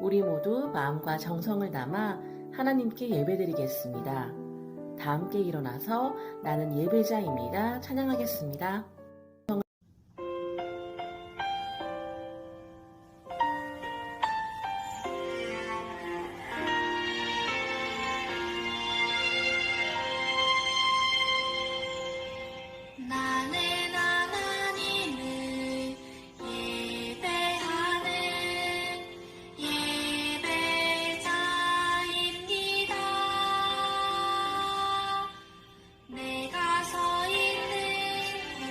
우리 모두 마음과 정성을 담아 하나님께 예배드리겠습니다. 다 함께 일어나서 나는 예배자입니다. 찬양하겠습니다. 나는 하나님을 예배하는 예배자입니다. 내가 서 있는 곳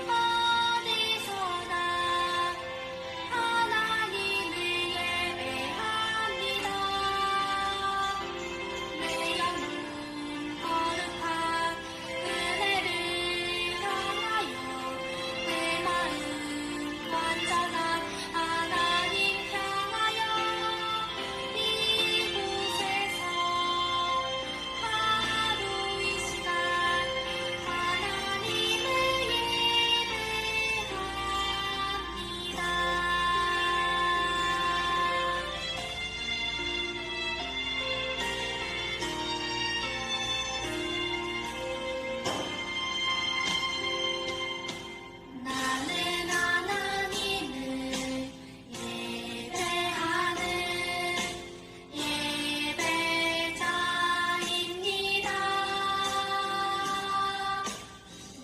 어디서나 하나님을 예배합니다. 내 영혼 거룩한 은혜를 향하여 내 마음 완전한 하나님 향하여 이곳에서 하루 이 시간 하나님을 예배합니다. 나는 하나님을 예배하는 예배자입니다.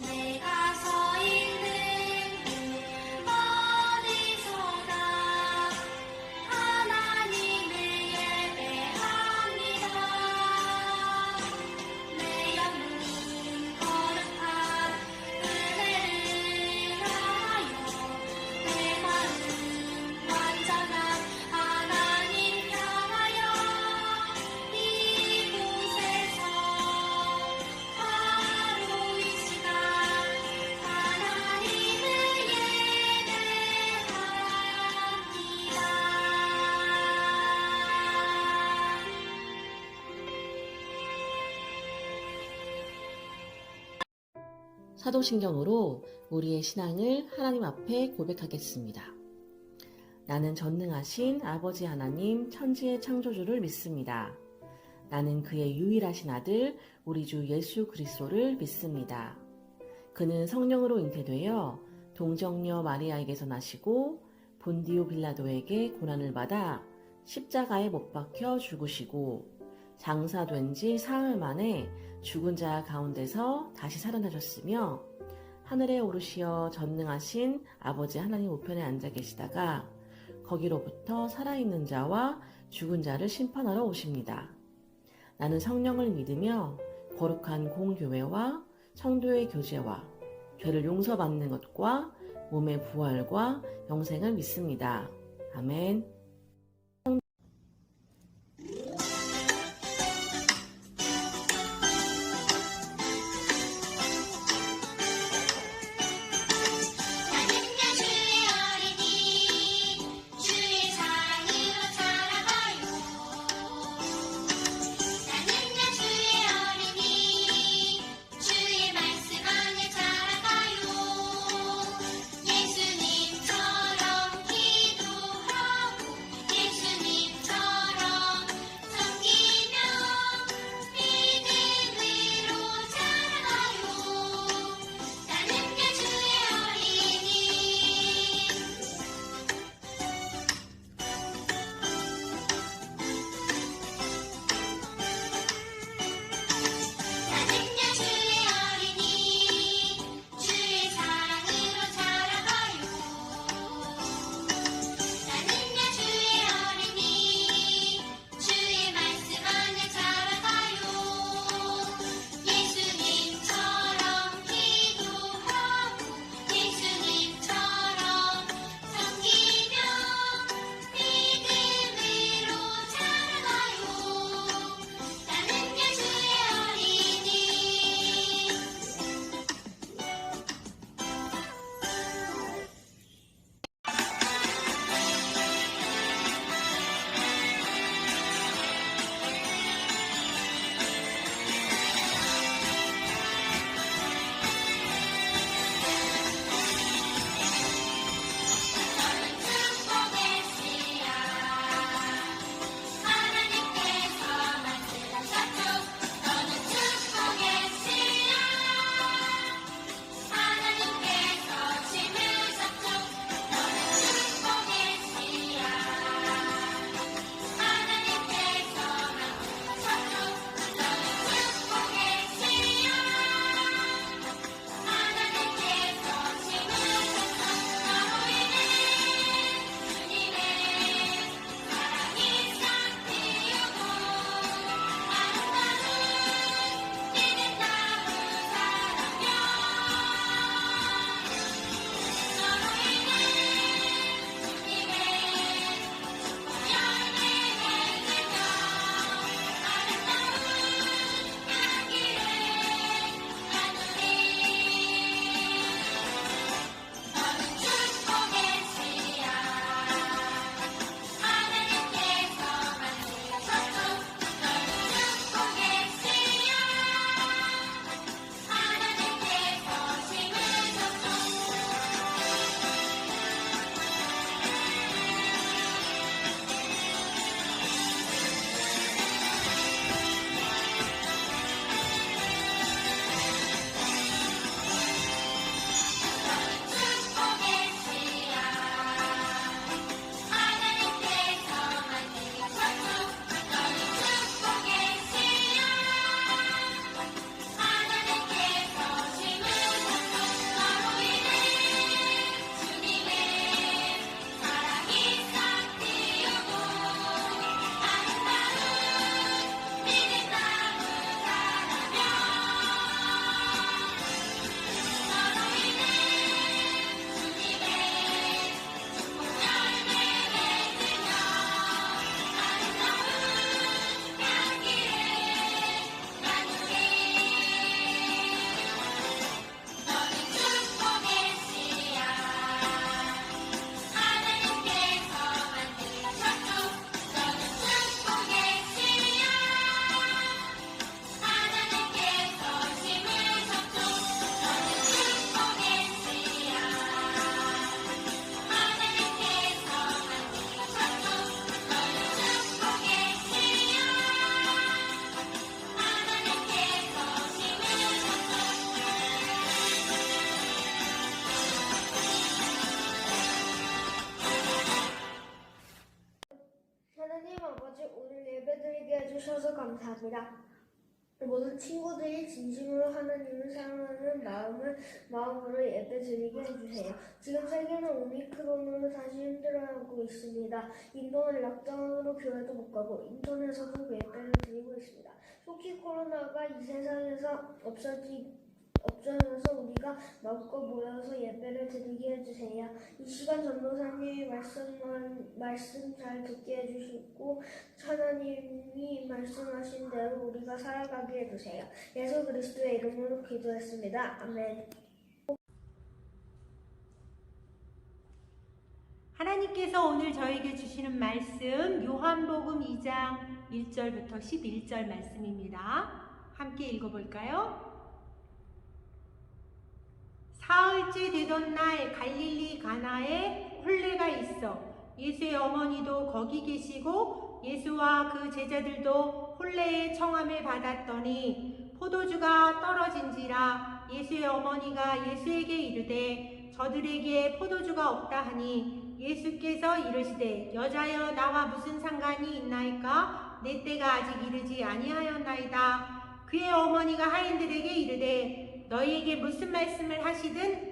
내가 서 있는 곳 어디서나 하나님을 예배합니다. 내 영혼 거룩한 은혜를 향하여 내 마음 완전한 하나님 향하여 이곳에서 하루 이 시간 하나님을 예배합니다. 사도신경으로 우리의 신앙을 하나님 앞에 고백하겠습니다. 나는 전능하신 아버지 하나님 천지의 창조주를 믿습니다. 나는 그의 유일하신 아들 우리 주 예수 그리스도를 믿습니다. 그는 성령으로 잉태되어 동정녀 마리아에게서 나시고 본디오 빌라도에게 고난을 받아 십자가에 못 박혀 죽으시고 장사된 지 사흘 만에 죽은 자 가운데서 다시 살아나셨으며 하늘에 오르시어 전능하신 아버지 하나님 우편에 앉아 계시다가 거기로부터 살아있는 자와 죽은 자를 심판하러 오십니다. 나는 성령을 믿으며 거룩한 공교회와 성도의 교제와 죄를 용서받는 것과 몸의 부활과 영생을 믿습니다. 아멘. 나는야 주의 어린이 주의 사랑으로 자라가요. 나는야 주의 어린이 주의 말씀 안에 자라가요. 예수님처럼 기도하고 하나님 아버지, 오늘 예배드리게 해주셔서 감사합니다. 모든 친구들이 진심으로 하나님을 사랑하는 마음으로 예배드리게 해주세요. 지금 세계는 오미크론으로 다시 힘들어하고 있습니다. 인도는 락다운으로 교회도 못 가고 인터넷에서도 예배를 드리고 있습니다. 속히 코로나가 이 세상에서 없어져서 우리가 마음껏 모여서 예배를 드리게 해주세요. 이 시간 전도사님이 말씀 잘 듣게 해주시고 하나님이 말씀하신 대로 우리가 살아가게 해주세요. 예수 그리스도의 이름으로 기도했습니다. 아멘. 하나님께서 오늘 저에게 주시는 말씀 요한복음 2장 1절부터 11절 말씀입니다. 함께 읽어볼까요? 사흘째 되던 날 갈릴리 가나에 혼례가 있어 예수의 어머니도 거기 계시고 예수와 그 제자들도 혼례의 청함을 받았더니 포도주가 떨어진지라 예수의 어머니가 예수에게 이르되 저들에게 포도주가 없다 하니 예수께서 이르시되 여자여 나와 무슨 상관이 있나이까 내 때가 아직 이르지 아니하였나이다. 그의 어머니가 하인들에게 이르되 너희에게 무슨 말씀을 하시든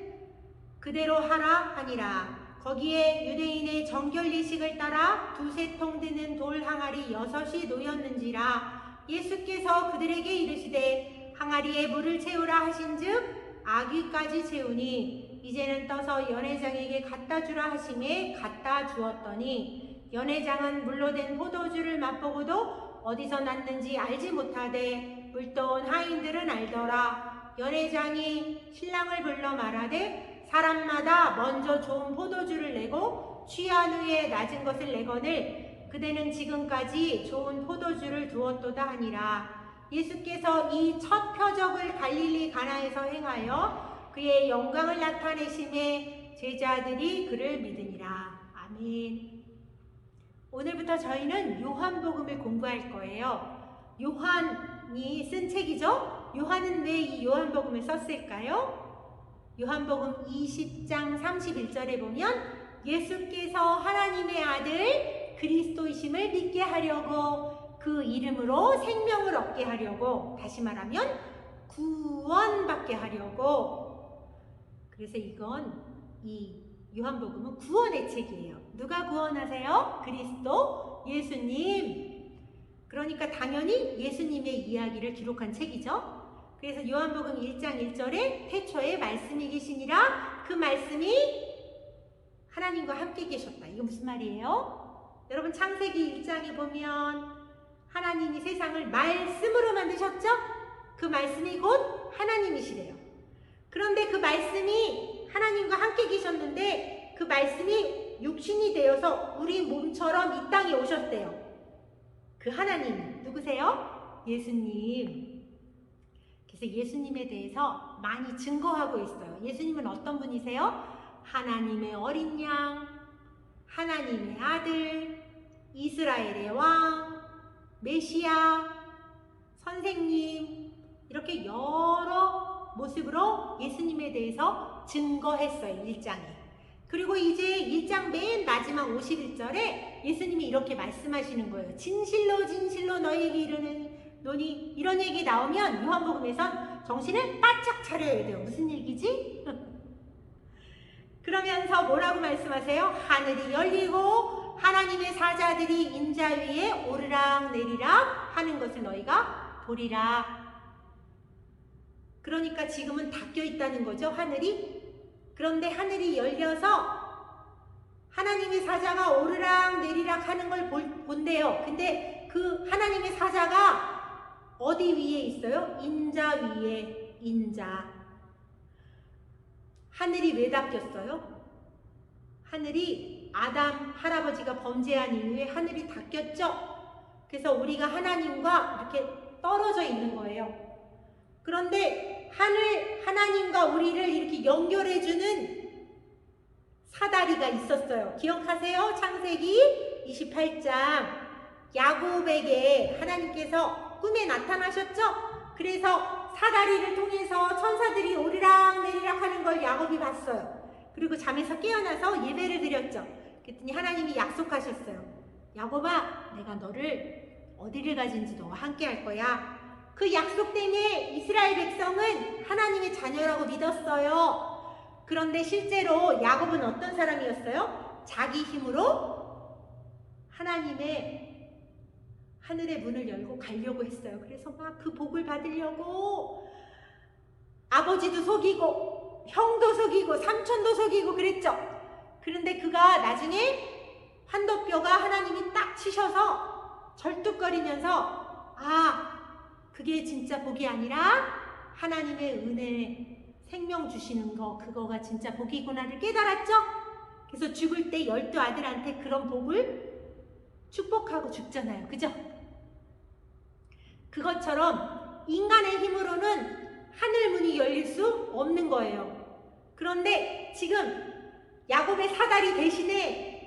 그대로 하라 하니라. 거기에 유대인의 정결 예식을 따라 두세 통 드는 돌 항아리 6이 놓였는지라. 예수께서 그들에게 이르시되 항아리에 물을 채우라 하신즉 아귀까지 채우니 이제는 떠서 연회장에게 갖다 주라 하심에 갖다 주었더니 연회장은 물로 된 포도주를 맛보고도 어디서 났는지 알지 못하되 물떠온 하인들은 알더라. 연회장이 신랑을 불러 말하되 사람마다 먼저 좋은 포도주를 내고 취한 후에 낮은 것을 내거늘 그대는 지금까지 좋은 포도주를 두었도다 하니라. 예수께서 이 첫 표적을 갈릴리 가나에서 행하여 그의 영광을 나타내심에 제자들이 그를 믿으니라. 아멘. 오늘부터 저희는 요한복음을 공부할 거예요. 요한이 쓴 책이죠? 요한은 왜 이 요한복음을 썼을까요? 요한복음 20장 31절에 보면 예수께서 하나님의 아들 그리스도이심을 믿게 하려고 그 이름으로 생명을 얻게 하려고 다시 말하면 구원받게 하려고 그래서 이 요한복음은 구원의 책이에요. 누가 구원하세요? 그리스도 예수님. 그러니까 당연히 예수님의 이야기를 기록한 책이죠. 그래서 요한복음 1장 1절에 태초에 말씀이 계시니라 그 말씀이 하나님과 함께 계셨다. 이거 무슨 말이에요? 여러분 창세기 1장에 보면 하나님이 세상을 말씀으로 만드셨죠? 그 말씀이 곧 하나님이시래요. 그런데 그 말씀이 하나님과 함께 계셨는데 그 말씀이 육신이 되어서 우리 몸처럼 이 땅에 오셨대요. 그 하나님 누구세요? 예수님. 그래서 예수님에 대해서 많이 증거하고 있어요. 예수님은 어떤 분이세요? 하나님의 어린 양, 하나님의 아들, 이스라엘의 왕, 메시아, 선생님 이렇게 여러 모습으로 예수님에 대해서 증거했어요. 1장에. 그리고 이제 1장 맨 마지막 51절에 예수님이 이렇게 말씀하시는 거예요. 진실로 진실로 너희에게 이르노니 이런 얘기 나오면 요한복음에선 정신을 바짝 차려야 돼요. 무슨 얘기지? 그러면서 뭐라고 말씀하세요? 하늘이 열리고 하나님의 사자들이 인자 위에 오르락 내리락 하는 것을 너희가 보리라. 그러니까 지금은 닫혀 있다는 거죠, 하늘이. 그런데 하늘이 열려서 하나님의 사자가 오르락 내리락 하는 걸 본대요. 근데 그 하나님의 사자가 어디 위에 있어요? 인자 위에. 인자. 하늘이 왜 닫혔어요? 하늘이 아담 할아버지가 범죄한 이후에 하늘이 닫혔죠. 그래서 우리가 하나님과 이렇게 떨어져 있는 거예요. 그런데 하나님과 우리를 이렇게 연결해주는 사다리가 있었어요. 기억하세요? 창세기 28장 야곱에게 하나님께서 꿈에 나타나셨죠? 그래서 사다리를 통해서 천사들이 오르락 내리락 하는 걸 야곱이 봤어요. 그리고 잠에서 깨어나서 예배를 드렸죠. 그랬더니 하나님이 약속하셨어요. 야곱아, 내가 너를 어디를 가진지 너와 함께 할 거야. 그 약속 때문에 이스라엘 백성은 하나님의 자녀라고 믿었어요. 그런데 실제로 야곱은 어떤 사람이었어요? 자기 힘으로 하나님의 하늘의 문을 열고 가려고 했어요. 그래서 막 그 복을 받으려고 아버지도 속이고 형도 속이고 삼촌도 속이고 그랬죠. 그런데 그가 나중에 환도뼈가 하나님이 딱 치셔서 절뚝거리면서 그게 진짜 복이 아니라 하나님의 은혜 생명 주시는 거, 그거가 진짜 복이구나를 깨달았죠. 그래서 죽을 때 12아들한테 그런 복을 축복하고 죽잖아요. 그죠? 그것처럼 인간의 힘으로는 하늘 문이 열릴 수 없는 거예요. 그런데 지금 야곱의 사다리 대신에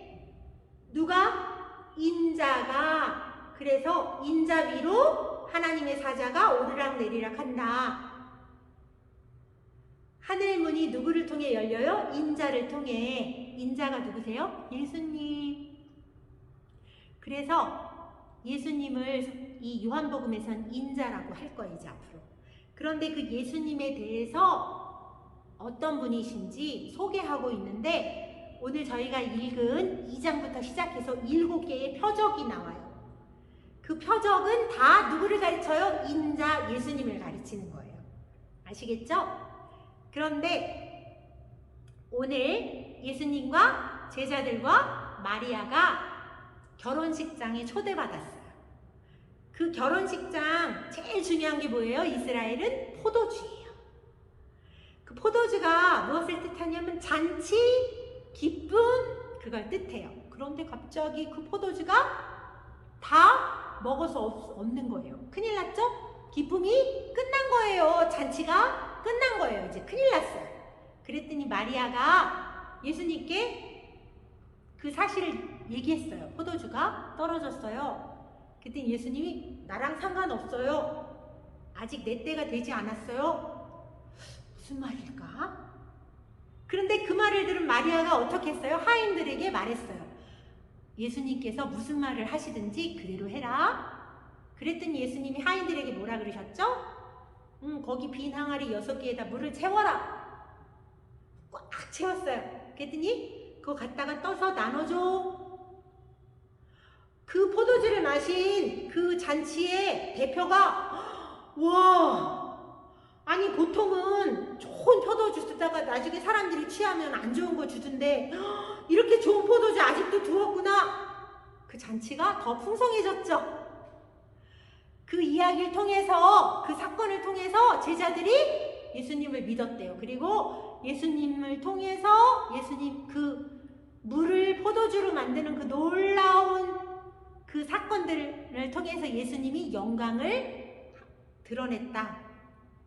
누가? 인자가, 그래서 인자 위로 하나님의 사자가 오르락내리락 한다. 하늘 문이 누구를 통해 열려요? 인자를 통해. 인자가 누구세요? 예수님. 그래서 예수님을 이 요한복음에선 인자라고 할 거예요, 이제 앞으로. 그런데 그 예수님에 대해서 어떤 분이신지 소개하고 있는데 오늘 저희가 읽은 2장부터 시작해서 7개의 표적이 나와요. 그 표적은 다 누구를 가르쳐요? 인자 예수님을 가르치는 거예요. 아시겠죠? 그런데 오늘 예수님과 제자들과 마리아가 결혼식장에 초대받았어요. 그 결혼식장 제일 중요한 게 뭐예요? 이스라엘은 포도주예요. 그 포도주가 무엇을 뜻하냐면 잔치, 기쁨, 그걸 뜻해요. 그런데 갑자기 그 포도주가 다 먹어서 없는 거예요. 큰일 났죠? 기쁨이 끝난 거예요. 잔치가 끝난 거예요. 이제 큰일 났어요. 그랬더니 마리아가 예수님께 그 사실을 얘기했어요. 포도주가 떨어졌어요. 그랬더니 예수님이 나랑 상관없어요. 아직 내 때가 되지 않았어요. 무슨 말일까? 그런데 그 말을 들은 마리아가 어떻게 했어요? 하인들에게 말했어요. 예수님께서 무슨 말을 하시든지 그대로 해라. 그랬더니 예수님이 하인들에게 뭐라 그러셨죠? 거기 빈 항아리 6개에다 물을 채워라. 꽉 채웠어요. 그랬더니 그거 갖다가 떠서 나눠줘. 그 포도주를 마신 그 잔치의 대표가 아니 보통은 좋은 포도주 쓰다가 나중에 사람들이 취하면 안 좋은 거 주던데 이렇게 좋은 포도주 아직도 두었구나. 그 잔치가 더 풍성해졌죠. 그 이야기를 통해서, 그 사건을 통해서 제자들이 예수님을 믿었대요. 그리고 예수님을 통해서 예수님 그 물을 포도주로 만드는 그 놀라운 그 사건들을 통해서 예수님이 영광을 드러냈다.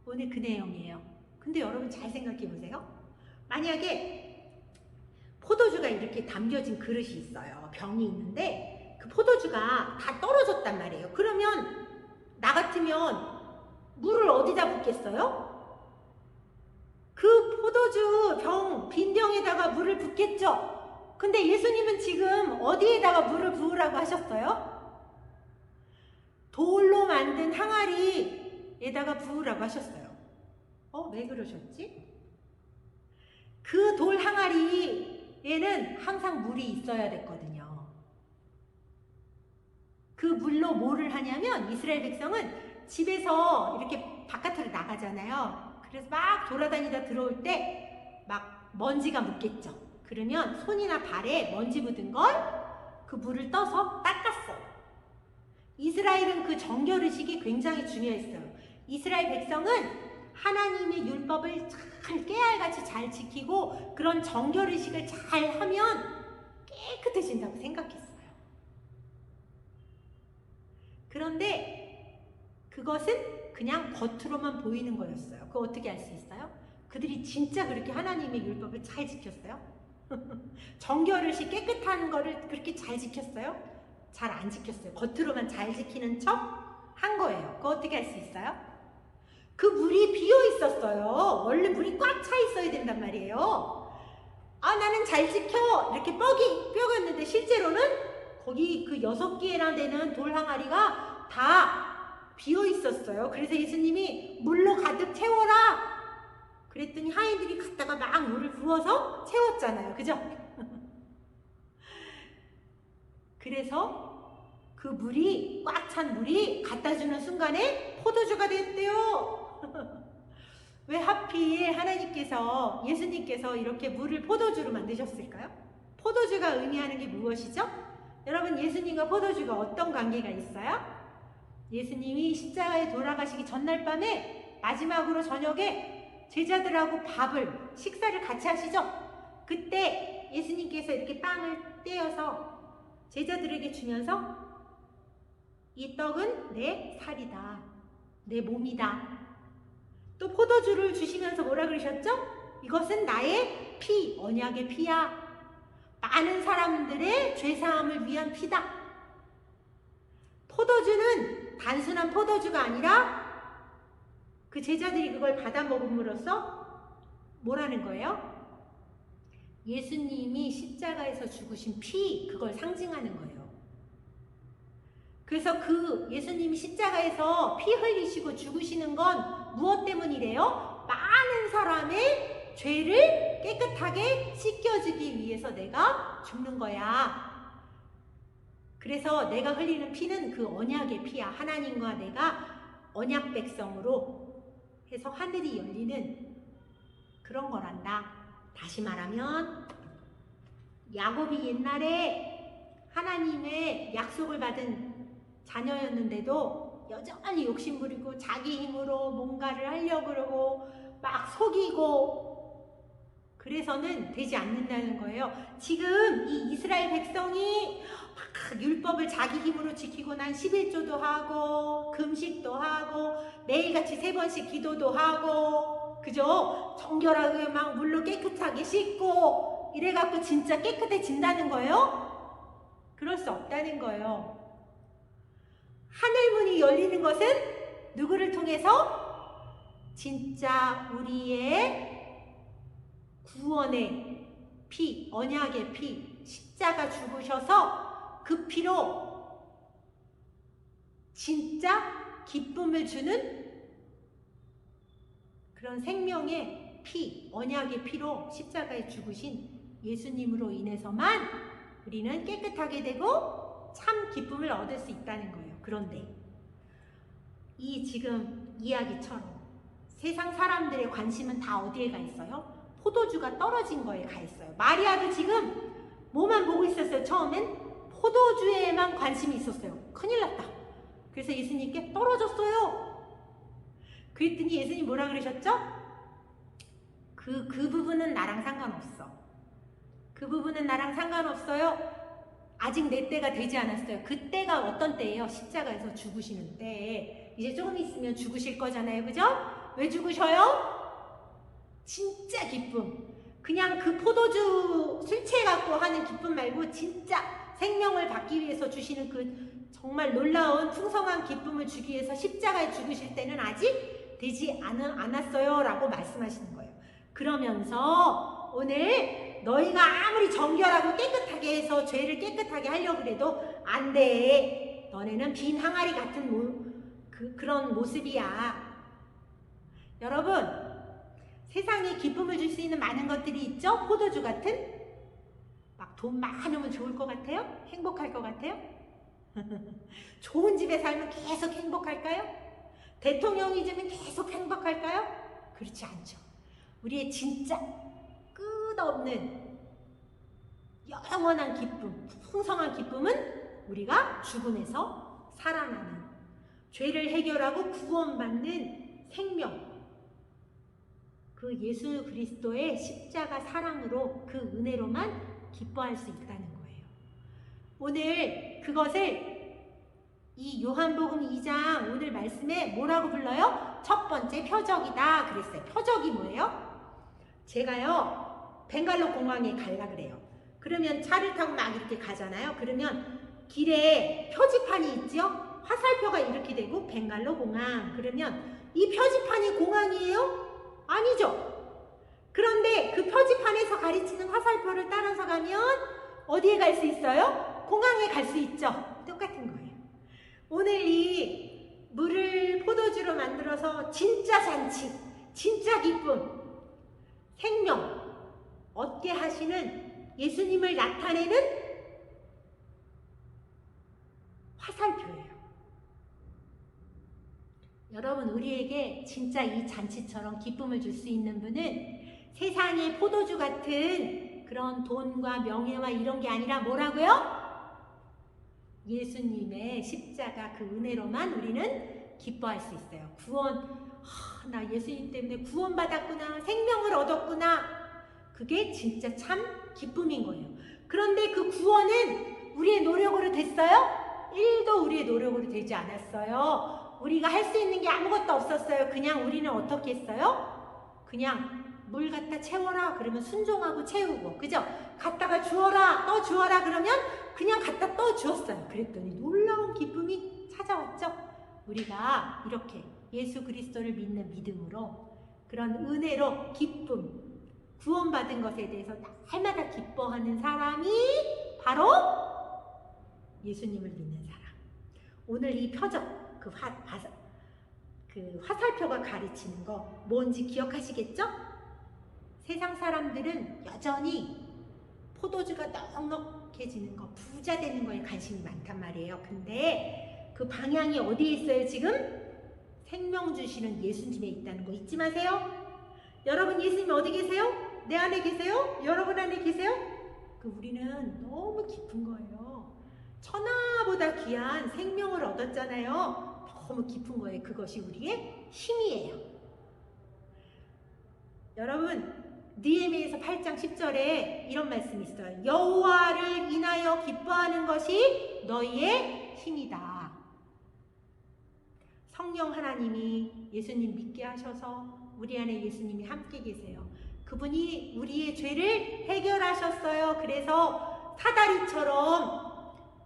오늘 그 내용이에요. 근데 여러분 잘 생각해 보세요. 만약에 포도주가 이렇게 담겨진 그릇이 있어요. 병이 있는데 그 포도주가 다 떨어졌단 말이에요. 그러면 나 같으면 물을 어디다 붓겠어요? 그 포도주 빈 병에다가 물을 붓겠죠? 근데 예수님은 지금 어디에다가 물을 부으라고 하셨어요? 돌로 만든 항아리에다가 부으라고 하셨어요. 왜 그러셨지? 그 돌 항아리에는 항상 물이 있어야 됐거든요. 그 물로 뭐를 하냐면 이스라엘 백성은 집에서 이렇게 바깥으로 나가잖아요. 그래서 막 돌아다니다 들어올 때 막 먼지가 묻겠죠. 그러면 손이나 발에 먼지 묻은 걸 그 물을 떠서 닦았어요. 이스라엘은 그 정결의식이 굉장히 중요했어요. 이스라엘 백성은 하나님의 율법을 잘 깨알같이 잘 지키고 그런 정결의식을 잘 하면 깨끗해진다고 생각했어요. 그런데 그것은 그냥 겉으로만 보이는 거였어요. 그거 어떻게 알 수 있어요? 그들이 진짜 그렇게 하나님의 율법을 잘 지켰어요? 정결의식 깨끗한 거를 그렇게 잘 지켰어요? 잘 안 지켰어요. 겉으로만 잘 지키는 척 한 거예요. 그거 어떻게 알 수 있어요? 그 물이 비어 있었어요. 원래 물이 꽉 차 있어야 된단 말이에요. 나는 잘 지켜 이렇게 뼈였는데 실제로는 거기 그 6개나 되는 돌 항아리가 다 비어 있었어요. 그래서 예수님이 물로 가득 채워라. 그랬더니 하인들이 갔다가 막 물을 부어서 채웠잖아요. 그죠? 그래서 그 물이, 꽉 찬 물이 갖다 주는 순간에 포도주가 됐대요. 왜 하필 하나님께서, 예수님께서 이렇게 물을 포도주로 만드셨을까요? 포도주가 의미하는 게 무엇이죠? 여러분, 예수님과 포도주가 어떤 관계가 있어요? 예수님이 십자가에 돌아가시기 전날 밤에 마지막으로 저녁에 제자들하고 식사를 같이 하시죠? 그때 예수님께서 이렇게 빵을 떼어서 제자들에게 주면서 이 떡은 내 살이다, 내 몸이다. 또 포도주를 주시면서 뭐라 그러셨죠? 이것은 나의 피, 언약의 피야. 많은 사람들의 죄사함을 위한 피다. 포도주는 단순한 포도주가 아니라 그 제자들이 그걸 받아 먹음으로써 뭐라는 거예요? 예수님이 십자가에서 죽으신 피, 그걸 상징하는 거예요. 그래서 그 예수님이 십자가에서 피 흘리시고 죽으시는 건 무엇 때문이래요? 많은 사람의 죄를 깨끗하게 씻겨주기 위해서 내가 죽는 거야. 그래서 내가 흘리는 피는 그 언약의 피야. 하나님과 내가 언약 백성으로 해서 하늘이 열리는 그런 거란다. 다시 말하면 야곱이 옛날에 하나님의 약속을 받은 자녀였는데도 여전히 욕심부리고 자기 힘으로 뭔가를 하려고 그러고 막 속이고 그래서는 되지 않는다는 거예요. 지금 이 이스라엘 백성이 막 율법을 자기 힘으로 지키고 난 11조도 하고 금식도 하고 매일같이 3번씩 기도도 하고 그죠? 정결하게 막 물로 깨끗하게 씻고 이래갖고 진짜 깨끗해진다는 거예요? 그럴 수 없다는 거예요. 하늘문이 열리는 것은 누구를 통해서? 진짜 우리의 구원의 피, 언약의 피, 십자가 죽으셔서 그 피로 진짜 기쁨을 주는 그런 생명의 피, 언약의 피로 십자가에 죽으신 예수님으로 인해서만 우리는 깨끗하게 되고 참 기쁨을 얻을 수 있다는 거예요. 그런데 이 지금 이야기처럼 세상 사람들의 관심은 다 어디에 가 있어요? 포도주가 떨어진 거에 가 있어요. 마리아도 지금 뭐만 보고 있었어요? 처음엔 포도주에만 관심이 있었어요. 큰일 났다. 그래서 예수님께 떨어졌어요. 그랬더니 예수님 뭐라 그러셨죠? 그 부분은 나랑 상관없어. 그 부분은 나랑 상관없어요. 아직 내 때가 되지 않았어요. 그 때가 어떤 때예요? 십자가에서 죽으시는 때. 이제 조금 있으면 죽으실 거잖아요. 그죠? 왜 죽으셔요? 진짜 기쁨. 그냥 그 포도주 술 취해갖고 하는 기쁨 말고 진짜 생명을 받기 위해서 주시는 그 정말 놀라운 풍성한 기쁨을 주기 위해서 십자가에 죽으실 때는 아직 되지 않았어요 라고 말씀하시는 거예요. 그러면서 오늘 너희가 아무리 정결하고 깨끗하게 해서 죄를 깨끗하게 하려고 해도 안 돼. 너네는 빈 항아리 같은 그런 모습이야. 여러분, 세상에 기쁨을 줄 수 있는 많은 것들이 있죠? 포도주 같은? 막 돈 많으면 좋을 것 같아요? 행복할 것 같아요? 좋은 집에 살면 계속 행복할까요? 대통령이 되면 계속 행복할까요? 그렇지 않죠. 우리의 진짜 끝없는 영원한 기쁨, 풍성한 기쁨은 우리가 죽음에서 살아나는, 죄를 해결하고 구원받는 생명, 그 예수 그리스도의 십자가 사랑으로 그 은혜로만 기뻐할 수 있다는 거예요. 오늘 그것을 이 요한복음 2장 오늘 말씀에 뭐라고 불러요? 첫 번째 표적이다 그랬어요. 표적이 뭐예요? 제가요 벵갈로 공항에 갈라 그래요. 그러면 차를 타고 막 이렇게 가잖아요. 그러면 길에 표지판이 있죠? 화살표가 이렇게 되고 벵갈로 공항. 그러면 이 표지판이 공항이에요? 아니죠. 그런데 그 표지판에서 가리치는 화살표를 따라서 가면 어디에 갈 수 있어요? 공항에 갈 수 있죠? 똑같은 거예요. 오늘 이 물을 포도주로 만들어서 진짜 잔치, 진짜 기쁨, 생명 얻게 하시는 예수님을 나타내는 화살표예요. 여러분, 우리에게 진짜 이 잔치처럼 기쁨을 줄 수 있는 분은 세상의 포도주 같은 그런 돈과 명예와 이런 게 아니라 뭐라고요? 예수님의 십자가 그 은혜로만 우리는 기뻐할 수 있어요. 구원, 나 예수님 때문에 구원받았구나, 생명을 얻었구나. 그게 진짜 참 기쁨인 거예요. 그런데 그 구원은 우리의 노력으로 됐어요? 1도 우리의 노력으로 되지 않았어요. 우리가 할 수 있는 게 아무것도 없었어요. 그냥 우리는 어떻게 했어요? 그냥 물 갖다 채워라 그러면 순종하고 채우고, 그죠? 갖다가 주어라, 떠 주어라 그러면 그냥 갖다 떠 주었어요. 그랬더니 놀라운 기쁨이 찾아왔죠. 우리가 이렇게 예수 그리스도를 믿는 믿음으로, 그런 은혜로 기쁨, 구원받은 것에 대해서 날마다 기뻐하는 사람이 바로 예수님을 믿는 사람. 오늘 이 표적, 그 화살표가 가르치는 거 뭔지 기억하시겠죠? 세상 사람들은 여전히 포도주가 넉넉해지는 거, 부자 되는 거에 관심이 많단 말이에요. 근데 그 방향이 어디에 있어요 지금? 생명 주시는 예수님에 있다는 거 잊지 마세요. 여러분, 예수님 어디 계세요? 내 안에 계세요? 여러분 안에 계세요? 우리는 너무 기쁜 거예요. 천하보다 귀한 생명을 얻었잖아요. 너무 기쁜 거예요. 그것이 우리의 힘이에요. 여러분, 느헤미야서 8장 10절에 이런 말씀이 있어요. 여호와를 인하여 기뻐하는 것이 너희의 힘이다. 성령 하나님이 예수님 믿게 하셔서 우리 안에 예수님이 함께 계세요. 그분이 우리의 죄를 해결하셨어요. 그래서 사다리처럼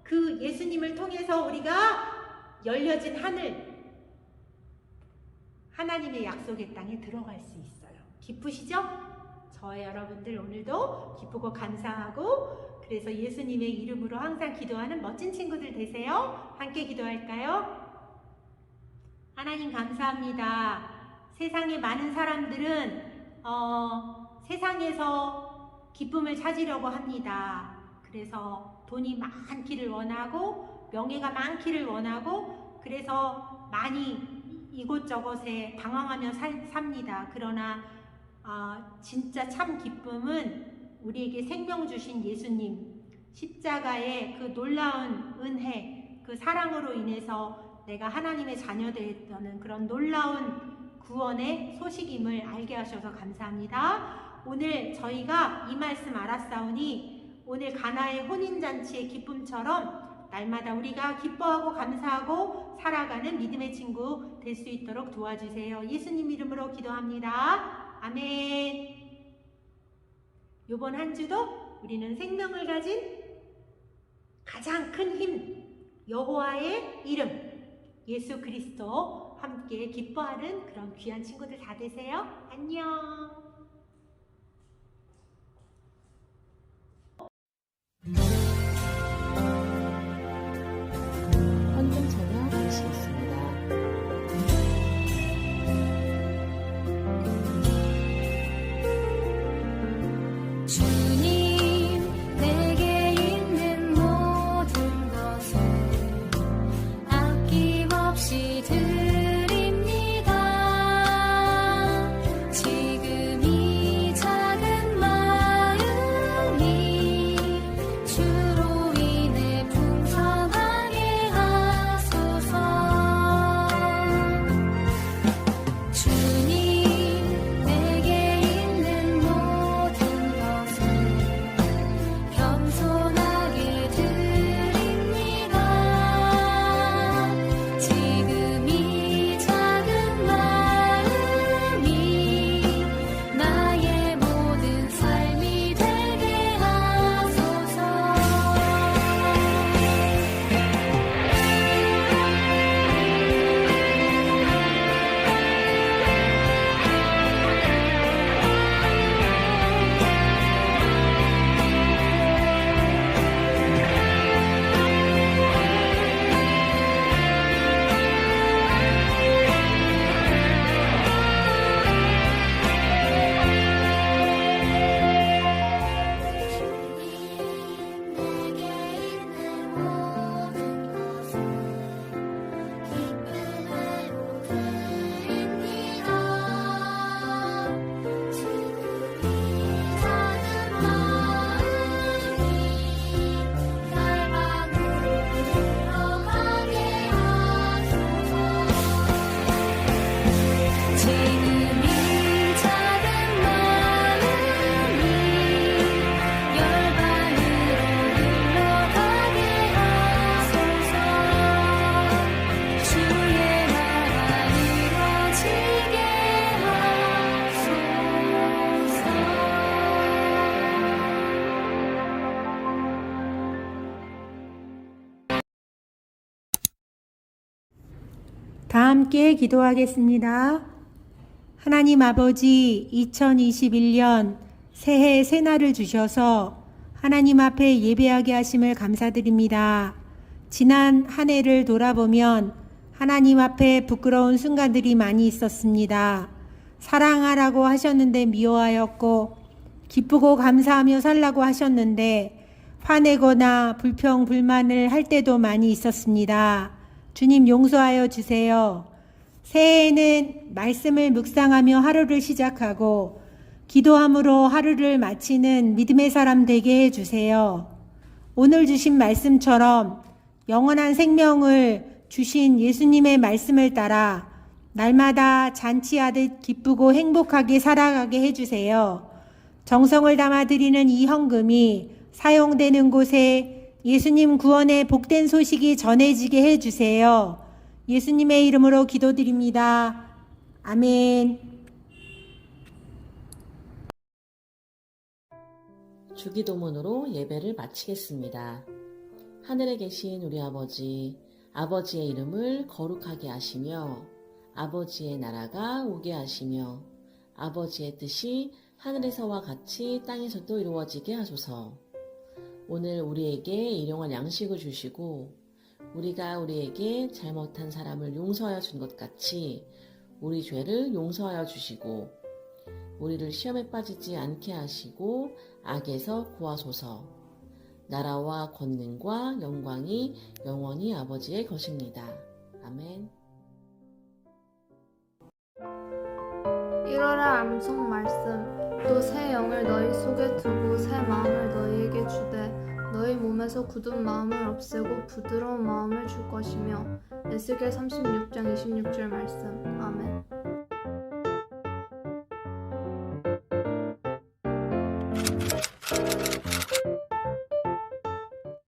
그 예수님을 통해서 우리가 열려진 하늘, 하나님의 약속의 땅에 들어갈 수 있어요. 기쁘시죠? 저의 여러분들 오늘도 기쁘고 감사하고, 그래서 예수님의 이름으로 항상 기도하는 멋진 친구들 되세요. 함께 기도할까요? 하나님 감사합니다. 세상에 많은 사람들은 세상에서 기쁨을 찾으려고 합니다. 그래서 돈이 많기를 원하고 명예가 많기를 원하고, 그래서 많이 이곳저곳에 방황하며 삽니다. 그러나 진짜 참 기쁨은 우리에게 생명 주신 예수님 십자가의 그 놀라운 은혜, 그 사랑으로 인해서 내가 하나님의 자녀 되었다는 그런 놀라운 구원의 소식임을 알게 하셔서 감사합니다. 오늘 저희가 이 말씀 알았사오니 오늘 가나의 혼인잔치의 기쁨처럼 날마다 우리가 기뻐하고 감사하고 살아가는 믿음의 친구 될 수 있도록 도와주세요. 예수님 이름으로 기도합니다. 아멘. 이번 한 주도 우리는 생명을 가진 가장 큰 힘, 여호와의 이름, 예수 그리스도 함께 기뻐하는 그런 귀한 친구들 다 되세요. 안녕. 헌금 참여 드리시겠습니다. 주님 내게 있는 모든 것을 아낌없이 드립니다. 지금 다 함께 기도하겠습니다. 하나님 아버지, 2021년 새해 새날을 주셔서 하나님 앞에 예배하게 하심을 감사드립니다. 지난 한 해를 돌아보면 하나님 앞에 부끄러운 순간들이 많이 있었습니다. 사랑하라고 하셨는데 미워하였고, 기쁘고 감사하며 살라고 하셨는데 화내거나 불평 불만을 할 때도 많이 있었습니다. 주님 용서하여 주세요. 새해에는 말씀을 묵상하며 하루를 시작하고 기도함으로 하루를 마치는 믿음의 사람 되게 해주세요. 오늘 주신 말씀처럼 영원한 생명을 주신 예수님의 말씀을 따라 날마다 잔치하듯 기쁘고 행복하게 살아가게 해주세요. 정성을 담아 드리는 이 헌금이 사용되는 곳에 예수님 구원의 복된 소식이 전해지게 해주세요. 예수님의 이름으로 기도드립니다. 아멘. 주기도문으로 예배를 마치겠습니다. 하늘에 계신 우리 아버지, 아버지의 이름을 거룩하게 하시며 아버지의 나라가 오게 하시며 아버지의 뜻이 하늘에서와 같이 땅에서도 이루어지게 하소서. 오늘 우리에게 일용할 양식을 주시고 우리가 우리에게 잘못한 사람을 용서하여 준 것 같이 우리 죄를 용서하여 주시고 우리를 시험에 빠지지 않게 하시고 악에서 구하소서. 나라와 권능과 영광이 영원히 아버지의 것입니다. 아멘. 1월의 암송 말씀. 또 새 영을 너희 속에 두고 새 마음을 너희에게 주되 너희 몸에서 굳은 마음을 없애고 부드러운 마음을 줄 것이며. 에스겔 36장 26절 말씀. 아멘.